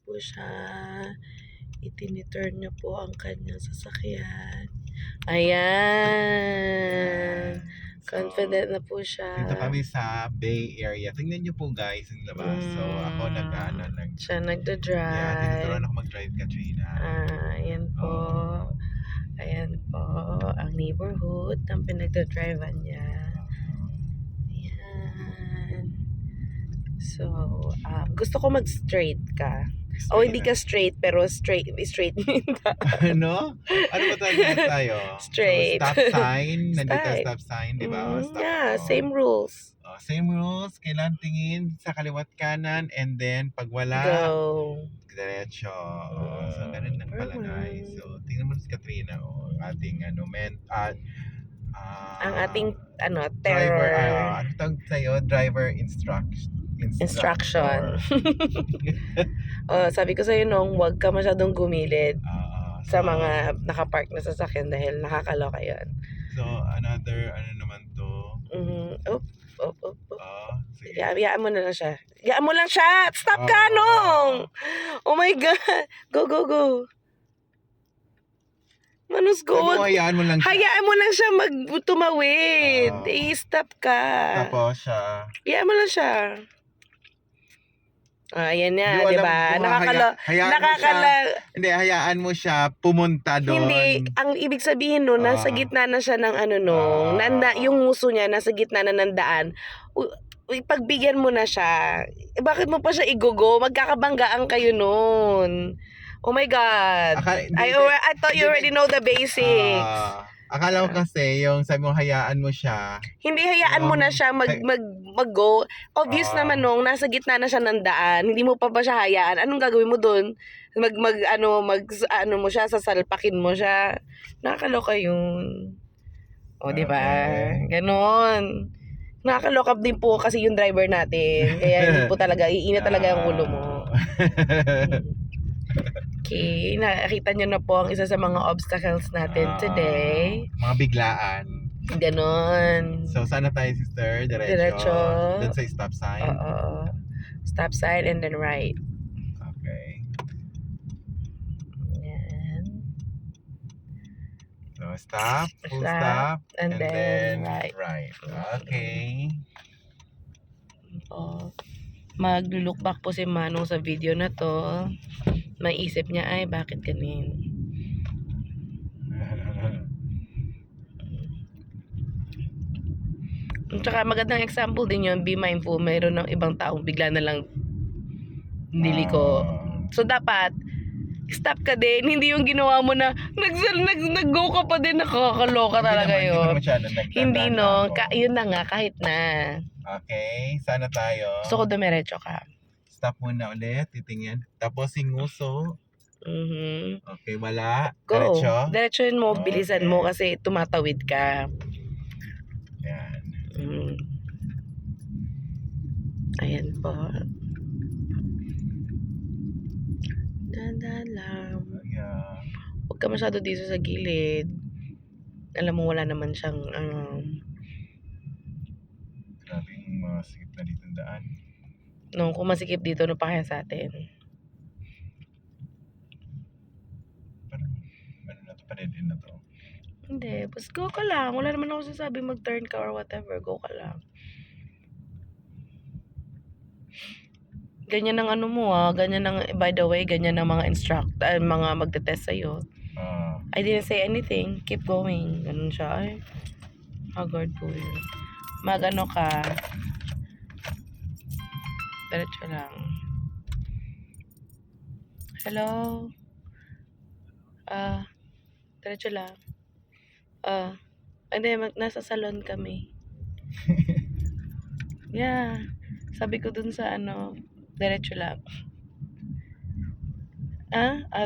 po siya. Itiniturn niya po ang kanyang sasakyan. Ayan. Confident na po siya. Dito kami sa Bay Area. Tingnan niyo po guys yung labas. So ako Siya nagda-drive. Yeah, tinuturuan ako mag-drive, Katrina. Ayan po. Ayan po. Ang neighborhood ng pinagda-drivean niya. Ayan. So, gusto ko mag-straight ka. O hindi ka straight, pero straight Ano? Ano ba tayo? Straight. So, stop sign. Nandito ang stop sign, di ba? Yeah, same rules. Same rules. Kailan tingin sa kaliwat kanan and then pag wala, Go. diretso. So, ganun lang pala guys. So, tingnan mo si Katrina. Ating Ang ating driver, terror ano tawag sa'yo? Driver instruction. Sabi ko sa'yo nung huwag ka masyadong gumilid sa mga nakapark na sasakyan dahil nakakaloka yan. So, another, ano naman to? Sige. Hayaan mo na lang siya. Hayaan mo lang siya! Stop ka, Nong! Oh my God! Go, go, go! Manus go! Hayaan mo lang siya. Hayaan mo lang siya tumawid. Stop ka. Tapos siya. Hayaan mo lang siya. Ayan na, di ba? Hindi, hayaan mo siya pumunta doon. Hindi, ang ibig sabihin no, nasa gitna na siya ng yung nguso niya, nasa gitna na ng daan. Pagbigyan mo na siya. Bakit mo pa siya igogo? Magkakabanggaan kayo noon. Oh my God. I thought you already know the basics. Akala ko kasi yung sabi mo hayaan mo siya. Hindi, hayaan mo na siya mag-go. Obvious naman nung nasa gitna na siya ng daan. Hindi mo pa ba siya hayaan? Anong gagawin mo doon? Ano mo siya, sasalpakin mo siya. Nakakaloka yun. O, di ba? Ganon. Nakakaloka din po kasi yung driver natin. Kaya hindi po talaga, iinit talaga yung ulo mo. Okay, nakita nyo na po ang isa sa mga obstacles natin today. Mga biglaan. Ganon. So, sana tayo, sister? Diretso. Doon sa stop sign? Stop sign and then right. Okay. Yan. So, stop. Full stop. And then right. Okay. Mag-look back po si Manong sa video na to. Maisip niya, ay bakit ganin? Tsaka magandang example din yun, be mindful, mayroon ng ibang taong bigla na lang niliko. So dapat, stop ka din, hindi yung ginawa mo na nag-go ka pa din, nakakaloka talaga yun. Hindi no, yun na nga, kahit na. Okay, sana tayo. Gusto ko dumiretso ka. Stop muna ulit, titingin. Tapos singuso. Okay, wala. Go. Diretsoin mo, bilisan mo kasi tumatawid ka. Yan. Ayan po. Dandan lang. Huwag ka masyado dito sa gilid. Alam mo wala naman siyang grabe yung mga sikip na dito daan. No, kung masikip dito, ano pa kaya sa atin? Parang, ano na to, paredin na to. Hindi, basta go ka lang. Wala naman ako sasabi mag-turn ka or whatever. Go ka lang. Ganyan ang ganyan ang, by the way, ganyan ang mga mga magte-test sa'yo. I didn't say anything. Keep going. Ganun siya. Ay, haggard po yun. Mag-ano ka. Diretso lang. Hello? Diretso lang. Hindi, nasa salon kami. Yeah. Sabi ko dun sa diretso lang.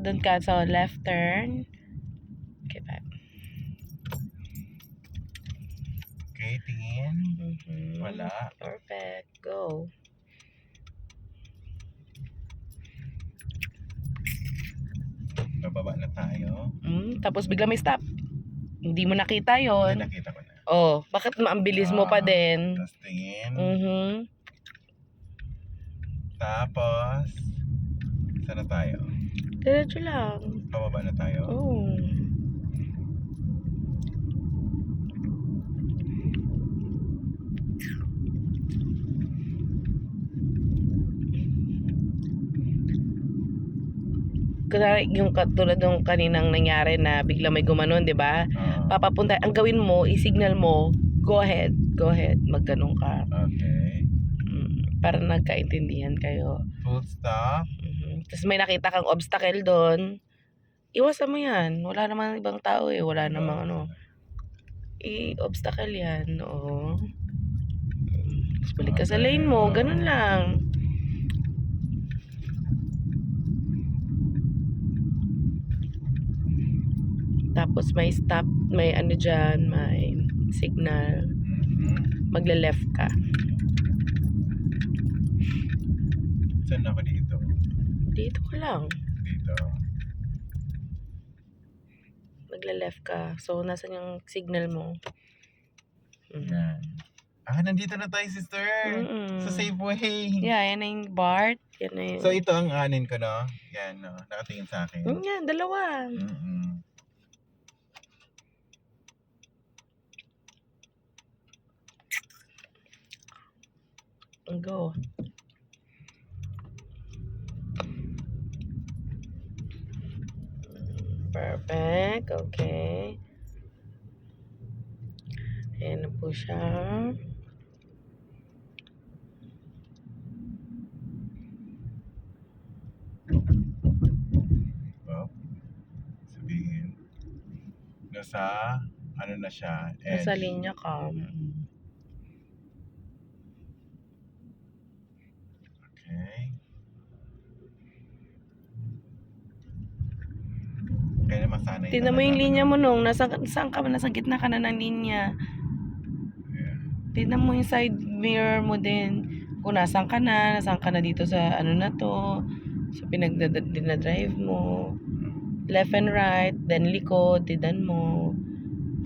Dun ka. So, left turn. Okay, back. Okay, tingin. Wala. Perfect. Go. Bababa na tayo. Tapos bigla may stop. Hindi mo nakita yon. Nakita ko na. Bakit ang bilis mo pa din? Tapos tingin. Tapos Saan na tayo? Diretso lang. Pababa na tayo? Oo. Kunwari, yung katulad ng kaninang nangyari na bigla may gumanon, di ba? Papapunta, ang gawin mo, i-signal mo, go ahead, magganong ka. Okay. Para nagkaintindihan kayo. Full stop. Tapos may nakita kang obstacle doon, iwasan mo yan. Wala namang ibang tao eh, wala namang ano. I-obstacle yan, oo. Tapos balik ka sa lane mo, ganun lang. Tapos may stop, may ano dyan, may signal. Magle-left ka. Saan ako dito? Dito ka lang. Dito. Magle-left ka. So, nasan yung signal mo? Yan. Nandito na tayo, sister. Sa Safeway. Yeah, yan na yung BART. Yan na yung... So, ito ang anin ko, no? Yan, no? Nakatingin sa akin. Yan, dalawa. Go. Perfect. Okay. Ayan na po siya. Well, sabihin. Nasa, ano na siya? Edge. Nasa linya ka. Okay. Kaya naman sana Tingnan mo yung linya mo nung saan ka ba? Nasa gitna ka na ng linya. Yeah. Tingnan mo yung side mirror mo din. Kung nasaan ka na dito sa ano na to. So pinagdadrive mo. Left and right, then likod, tignan mo.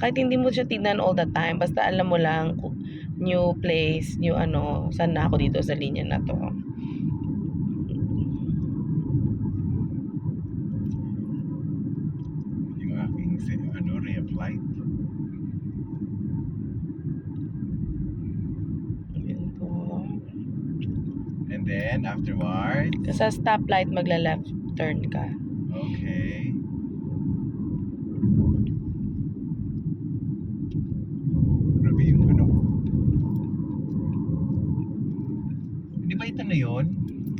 Kahit hindi mo siya tignan all the time, basta alam mo lang new place, new ano, saan na ako dito sa linya na to. Yung aking ray of light. Yun po. And then, afterwards, Sa stoplight, magla-left turn ka. okay. Grabe yung ano. Hindi ba ito na yun?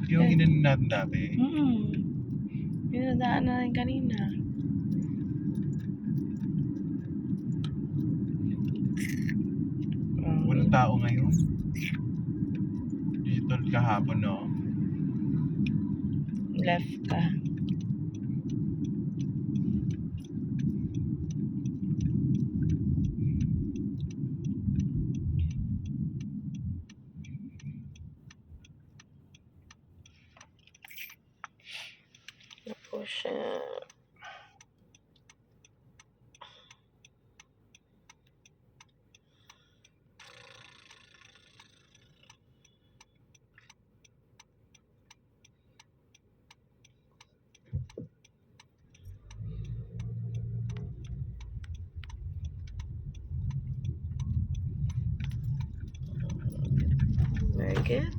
Yung ginanon natin dati? Pinadaan na rin kanina. Walang tao ngayon. Digital kahapon, no? Left ka. Ako siya. Very good.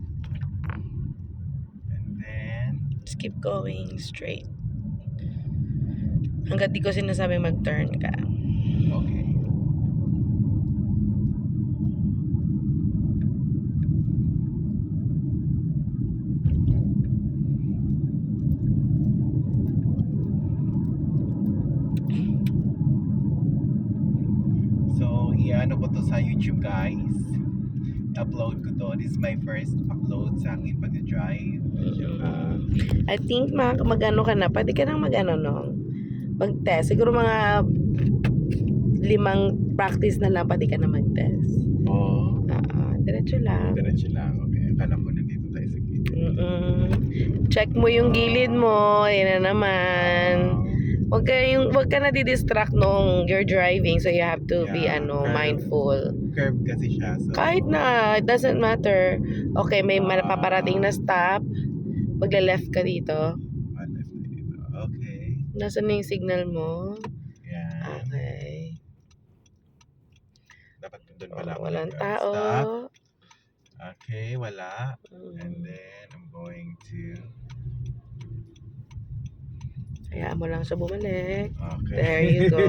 And then, Just keep going straight. Hanggat di ko sinasabi mag-turn ka. okay. So, i-ano ko to sa YouTube, guys. Upload ko to. This is my first upload sa aking pag-drive. I think mag-ano ka na. Pwede ka nang mag-ano no? Mag-test. Siguro mga 5 practice na lang. Pwede ka na mag-test. Oo. Diretso lang. Diretso lang. Okay. Akala ko nandito tayo sa gilid. Check mo yung gilid mo. Yan na naman. Wag ka na di-distract nung you're driving. So you have to be mindful. Curve kasi siya. So, Kahit na, it doesn't matter. Okay, may paparating na stop. Magla-left ka dito. Okay. Nasaan na yung signal mo? Yan. Okay. Dapat doon pala ako Walang Stop. tao. Okay, wala. And Mm. then, I'm going to... Hayaan mo lang siya bumalik. Okay. There you go.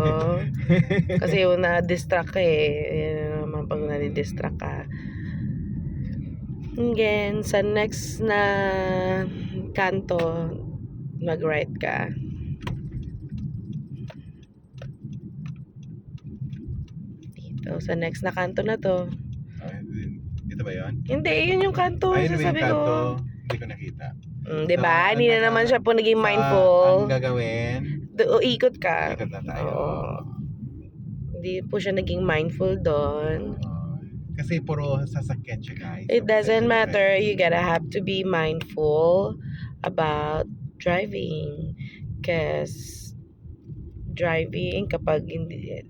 Kasi yung na-distract ka Yan naman pag na-distract ka. Again, sa next na kanto, mag-right ka. Dito, sa next na kanto na to. Ito ba yun? Hindi, yun yung kanto. Ayun ba yung Sasabi kanto? ko. Hindi ko nakita. Diba? So, Hindi na naman siya po naging mindful. Ang gagawin, Ikot ka. ikot na tayo. Oo. Hindi po siya naging mindful doon. Kasi puro sasakyan siya, guys. It doesn't matter. You gotta have to be mindful about driving. Because driving, kapag hindi,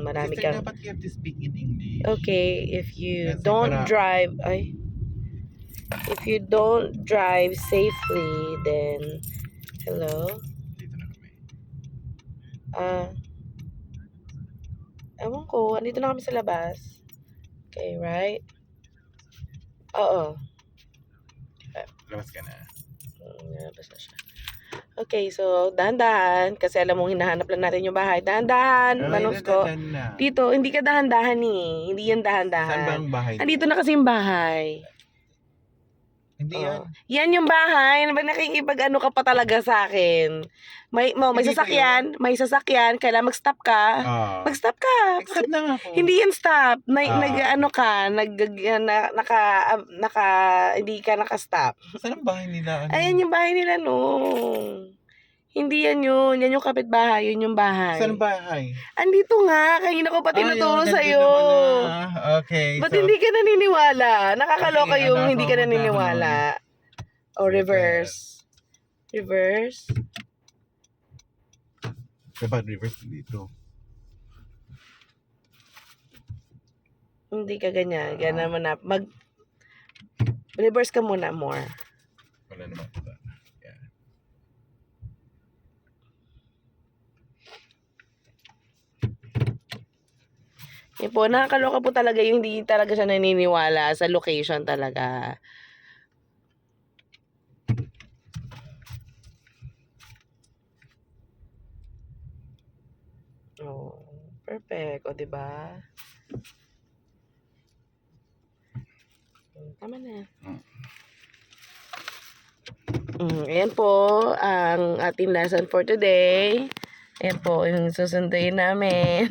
marami Sister, kang... dapat you have to speak in English. Okay, if you Kasi don't para- drive... If you don't drive safely, then... Hello? Dito na kami. Ewan ko, andito na kami sa labas. Okay, right? Oo. Labas ka na. Labas na siya. Okay, so dahan-dahan. Kasi alam mong hinahanap lang natin yung bahay. Dahan-dahan, Manus ko. Na. Dito, hindi ka dahan-dahan Hindi yan dahan-dahan. Saan ba ang bahay? Andito na kasi yung bahay. Hindi yan. Yan yung bahay. Ba nakikipag-ano ka pa talaga sa akin? May Hindi sasakyan. May sasakyan. Kailangan mag-stop ka. Mag-stop ka. Except na nga ako. Hindi yan stop. Nag-ano ka. Hindi ka naka-stop. Saan ang bahay nila? Ayan yung bahay nila, no. Hindi yan yun. Yan yung kapitbahay. Yun yung bahay. Saan ang bahay? Andito nga. Kanina ko pa tinuturo sa'yo. Okay. Ba't hindi ka naniniwala? Nakakaloka Okay, yung ano hindi ako, ka naniniwala. O reverse. Reverse. Dapat reverse dito. Hindi ka ganyan. Ganyan mo na. Reverse ka muna more. Wala naman ito. Yeah. Yan po, nakakaloka po talaga yung hindi talaga siya naniniwala sa location talaga. Oh, perfect. O, diba? Tama na. Ayan po ang ating lesson for today. Ayan po yung susunduin namin.